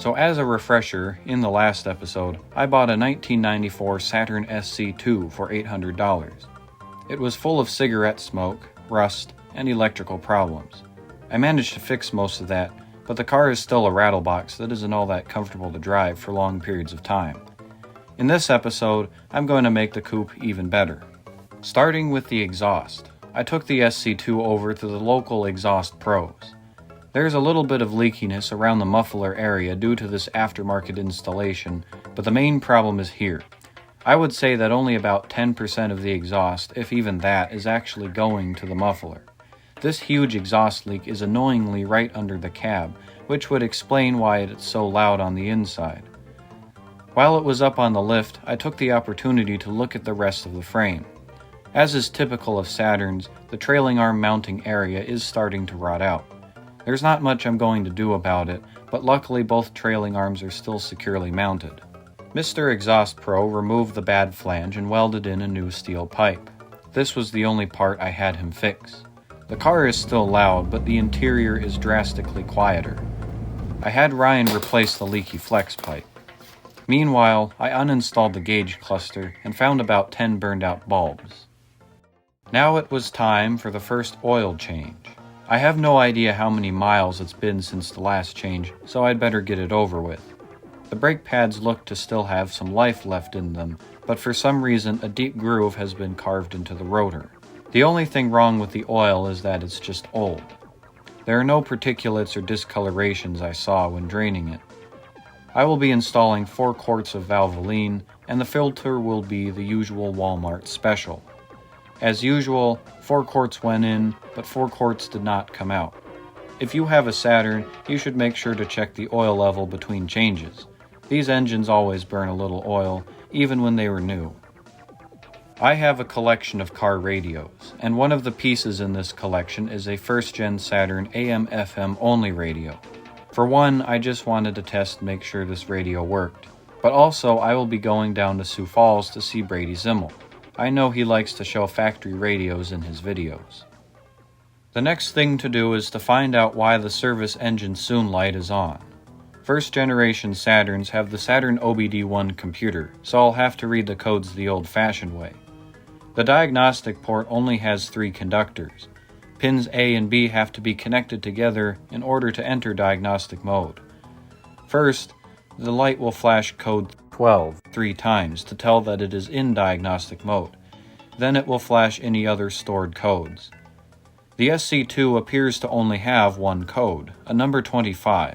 So as a refresher, in the last episode, I bought a 1994 Saturn SC2 for $800. It was full of cigarette smoke, rust, and electrical problems. I managed to fix most of that, but the car is still a rattlebox that isn't all that comfortable to drive for long periods of time. In this episode, I'm going to make the coupe even better. Starting with the exhaust, I took the SC2 over to the local exhaust pros. There's a little bit of leakiness around the muffler area due to this aftermarket installation, but the main problem is here. I would say that only about 10% of the exhaust, if even that, is actually going to the muffler. This huge exhaust leak is annoyingly right under the cab, which would explain why it's so loud on the inside. While it was up on the lift, I took the opportunity to look at the rest of the frame. As is typical of Saturns, the trailing arm mounting area is starting to rot out. There's not much I'm going to do about it, but luckily both trailing arms are still securely mounted. Mr. Exhaust Pro removed the bad flange and welded in a new steel pipe. This was the only part I had him fix. The car is still loud, but the interior is drastically quieter. I had Ryan replace the leaky flex pipe. Meanwhile, I uninstalled the gauge cluster and found about 10 burned out bulbs. Now it was time for the first oil change. I have no idea how many miles it's been since the last change, so I'd better get it over with. The brake pads look to still have some life left in them, but for some reason a deep groove has been carved into the rotor. The only thing wrong with the oil is that it's just old. There are no particulates or discolorations I saw when draining it. I will be installing 4 quarts of Valvoline, and the filter will be the usual Walmart special. As usual, 4 quarts went in, but 4 quarts did not come out. If you have a Saturn, you should make sure to check the oil level between changes. These engines always burn a little oil, even when they were new. I have a collection of car radios, and one of the pieces in this collection is a first-gen Saturn AM/FM only radio. For one, I just wanted to test and make sure this radio worked, but also I will be going down to Sioux Falls to see Brady Zimmel. I know he likes to show factory radios in his videos. The next thing to do is to find out why the service engine soon light is on. First generation Saturns have the Saturn OBD1 computer, so I'll have to read the codes the old-fashioned way. The diagnostic port only has 3 conductors. Pins A and B have to be connected together in order to enter diagnostic mode. First, the light will flash code 12 3 times to tell that it is in diagnostic mode. Then it will flash any other stored codes. The SC2 appears to only have one code, a number 25.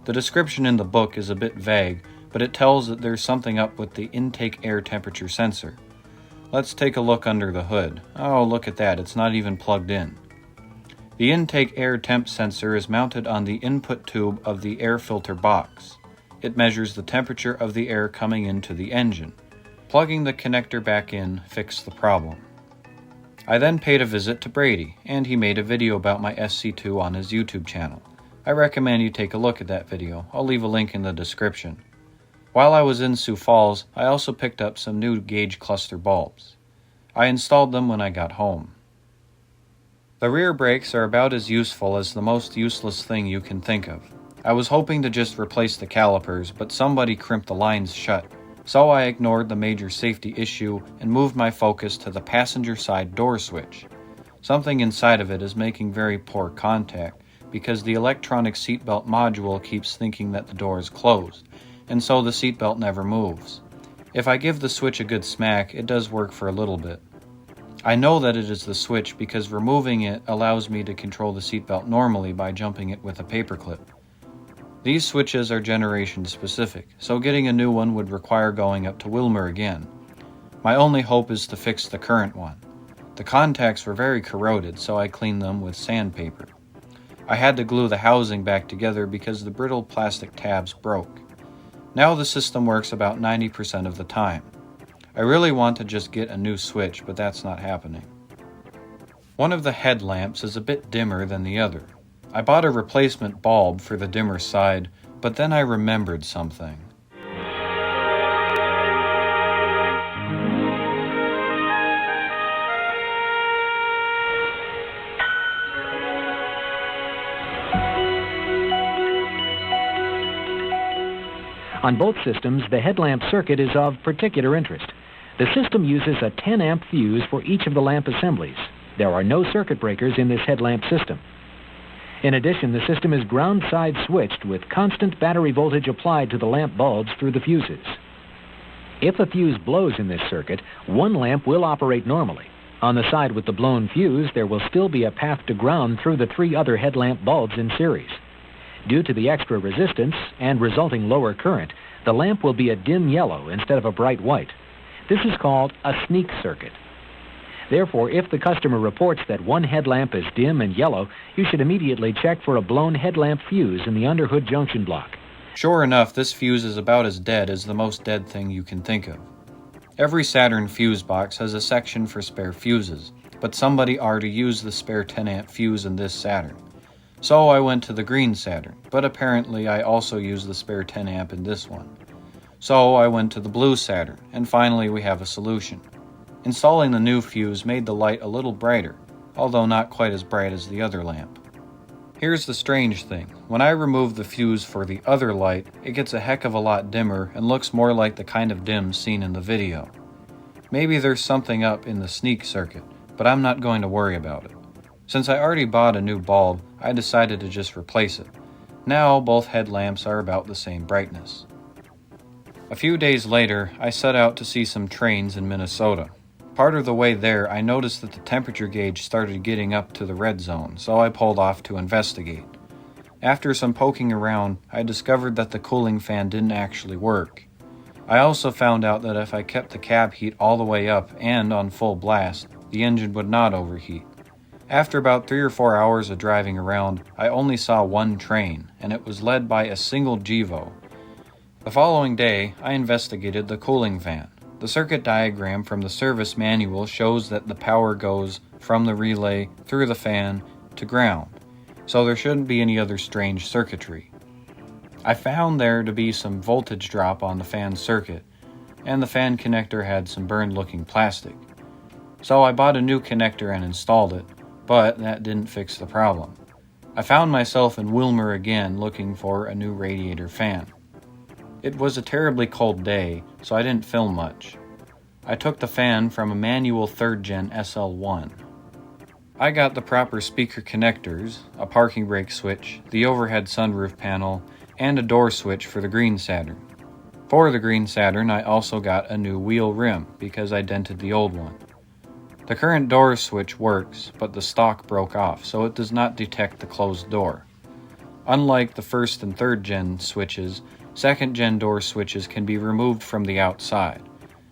The description in the book is a bit vague, but it tells that there's something up with the intake air temperature sensor. Let's take a look under the hood. Oh, look at that, it's not even plugged in. The intake air temp sensor is mounted on the input tube of the air filter box. It measures the temperature of the air coming into the engine. Plugging the connector back in fixed the problem. I then paid a visit to Brady, and he made a video about my SC2 on his YouTube channel. I recommend you take a look at that video. I'll leave a link in the description. While I was in Sioux Falls, I also picked up some new gauge cluster bulbs. I installed them when I got home. The rear brakes are about as useful as the most useless thing you can think of. I was hoping to just replace the calipers, but somebody crimped the lines shut, so I ignored the major safety issue and moved my focus to the passenger side door switch. Something inside of it is making very poor contact because the electronic seatbelt module keeps thinking that the door is closed, and so the seatbelt never moves. If I give the switch a good smack, it does work for a little bit. I know that it is the switch because removing it allows me to control the seatbelt normally by jumping it with a paperclip. These switches are generation specific, so getting a new one would require going up to Wilmer again. My only hope is to fix the current one. The contacts were very corroded, so I cleaned them with sandpaper. I had to glue the housing back together because the brittle plastic tabs broke. Now the system works about 90% of the time. I really want to just get a new switch, but that's not happening. One of the headlamps is a bit dimmer than the other. I bought a replacement bulb for the dimmer side, but then I remembered something. On both systems, the headlamp circuit is of particular interest. The system uses a 10-amp fuse for each of the lamp assemblies. There are no circuit breakers in this headlamp system. In addition, the system is ground-side switched with constant battery voltage applied to the lamp bulbs through the fuses. If a fuse blows in this circuit, one lamp will operate normally. On the side with the blown fuse, there will still be a path to ground through the 3 other headlamp bulbs in series. Due to the extra resistance and resulting lower current, the lamp will be a dim yellow instead of a bright white. This is called a sneak circuit. Therefore, if the customer reports that one headlamp is dim and yellow, you should immediately check for a blown headlamp fuse in the underhood junction block. Sure enough, this fuse is about as dead as the most dead thing you can think of. Every Saturn fuse box has a section for spare fuses, but somebody already used the spare 10-amp fuse in this Saturn. So I went to the green Saturn, but apparently I also used the spare 10-amp in this one. So I went to the blue Saturn, and finally we have a solution. Installing the new fuse made the light a little brighter, although not quite as bright as the other lamp. Here's the strange thing. When I remove the fuse for the other light, it gets a heck of a lot dimmer and looks more like the kind of dim seen in the video. Maybe there's something up in the sneak circuit, but I'm not going to worry about it. Since I already bought a new bulb, I decided to just replace it. Now both headlamps are about the same brightness. A few days later, I set out to see some trains in Minnesota. Part of the way there, I noticed that the temperature gauge started getting up to the red zone, so I pulled off to investigate. After some poking around, I discovered that the cooling fan didn't actually work. I also found out that if I kept the cab heat all the way up and on full blast, the engine would not overheat. After about 3 or 4 hours of driving around, I only saw one train, and it was led by a single GEVO. The following day, I investigated the cooling fan. The circuit diagram from the service manual shows that the power goes from the relay through the fan to ground, so there shouldn't be any other strange circuitry. I found there to be some voltage drop on the fan circuit, and the fan connector had some burned-looking plastic. So I bought a new connector and installed it, but that didn't fix the problem. I found myself in Wilmer again looking for a new radiator fan. It was a terribly cold day, so I didn't film much. I took the fan from a manual 3rd Gen SL1. I got the proper speaker connectors, a parking brake switch, the overhead sunroof panel, and a door switch for the green Saturn. For the green Saturn, I also got a new wheel rim because I dented the old one. The current door switch works, but the stock broke off, so it does not detect the closed door. Unlike the 1st and 3rd Gen switches, 2nd Gen door switches can be removed from the outside.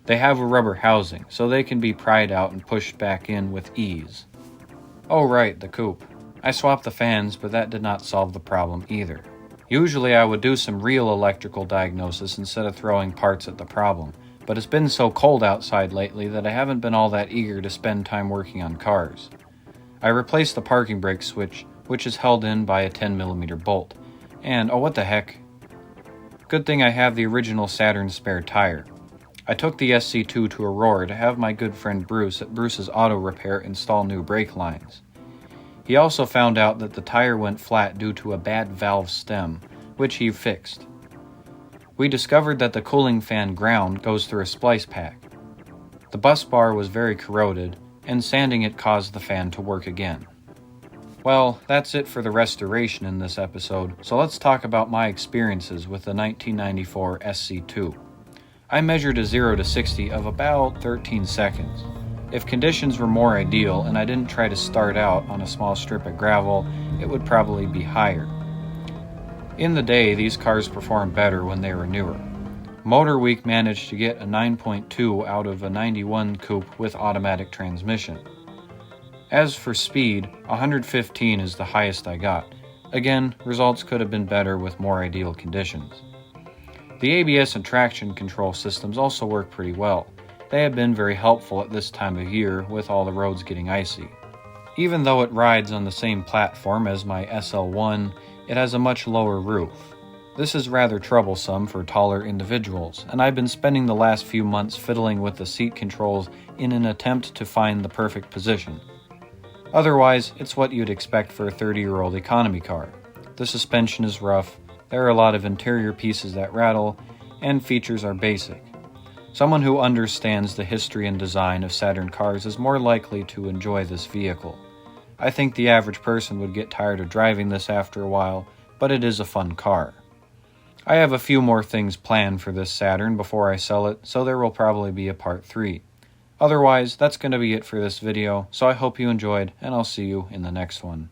They have a rubber housing, so they can be pried out and pushed back in with ease. Oh right, the Coupe. I swapped the fans, but that did not solve the problem either. Usually I would do some real electrical diagnosis instead of throwing parts at the problem, but it's been so cold outside lately that I haven't been all that eager to spend time working on cars. I replaced the parking brake switch, which is held in by a 10mm bolt, and oh what the heck. Good thing I have the original Saturn spare tire. I took the SC2 to Aurora to have my good friend Bruce at Bruce's Auto Repair install new brake lines. He also found out that the tire went flat due to a bad valve stem, which he fixed. We discovered that the cooling fan ground goes through a splice pack. The bus bar was very corroded, and sanding it caused the fan to work again. Well, that's it for the restoration in this episode, so let's talk about my experiences with the 1994 SC2. I measured a 0 to 60 of about 13 seconds. If conditions were more ideal and I didn't try to start out on a small strip of gravel, it would probably be higher. In the day, these cars performed better when they were newer. Motor Week managed to get a 9.2 out of a 91 Coupe with automatic transmission. As for speed, 115 is the highest I got. Again, results could have been better with more ideal conditions. The ABS and traction control systems also work pretty well. They have been very helpful at this time of year with all the roads getting icy. Even though it rides on the same platform as my SL1, it has a much lower roof. This is rather troublesome for taller individuals, and I've been spending the last few months fiddling with the seat controls in an attempt to find the perfect position. Otherwise, it's what you'd expect for a 30-year-old economy car. The suspension is rough, there are a lot of interior pieces that rattle, and features are basic. Someone who understands the history and design of Saturn cars is more likely to enjoy this vehicle. I think the average person would get tired of driving this after a while, but it is a fun car. I have a few more things planned for this Saturn before I sell it, so there will probably be a part 3. Otherwise, that's going to be it for this video, so I hope you enjoyed, and I'll see you in the next one.